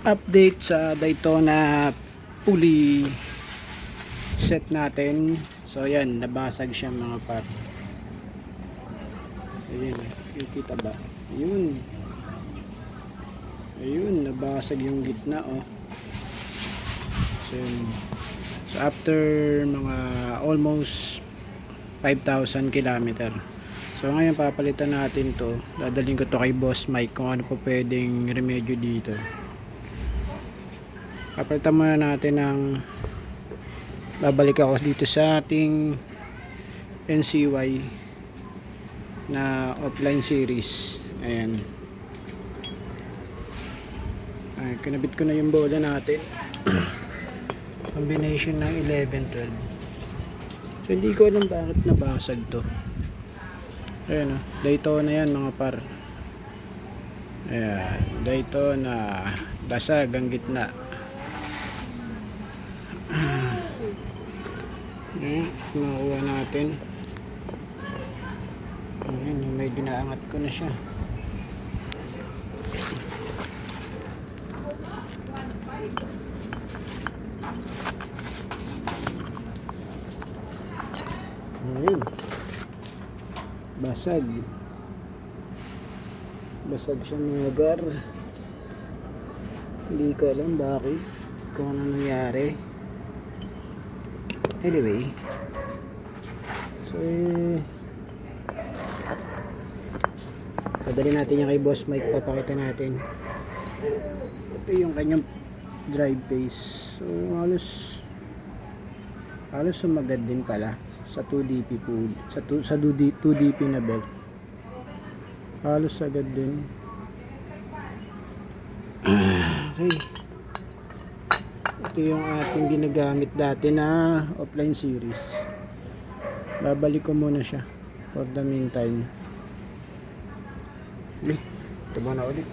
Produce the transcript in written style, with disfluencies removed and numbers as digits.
Update sa Daytona pulley set natin. So yan, nabasag siya mga par. Ayun, nakikita ba? Ayun, nabasag yung gitna oh. So, yun. So after mga almost 5,000 kilometer. So ngayon papalitan natin to. Dadalhin ko to kay Boss Mike kung ano po pwedeng remedyo dito. Papalitan muna natin ng babalik ako dito sa ating NCY na offline series. Ayan. Ay, kinabit ko na yung bola natin. Combination ng 11-12. So hindi ko alam bakit nabasag to. Ayan o, Daytona yan mga par. Ayan, Daytona, basag ang gitna. Ayan, nakuha natin. Ayan, may dinaangat ko na siya. Ayan, basag siya mga lugar. Hindi ko alam bakit, kung ano nangyari. Anyway, so padali natin yung kay Boss Mike, papakita natin. Ito yung kanyang drive pace. So halos sumagad din pala sa 2DP pool, sa 2DP na belt. Halos agad din. Okay. Ito yung ating ginagamit dati na offline series. Babalik ko muna siya for the meantime. Ito muna ulit.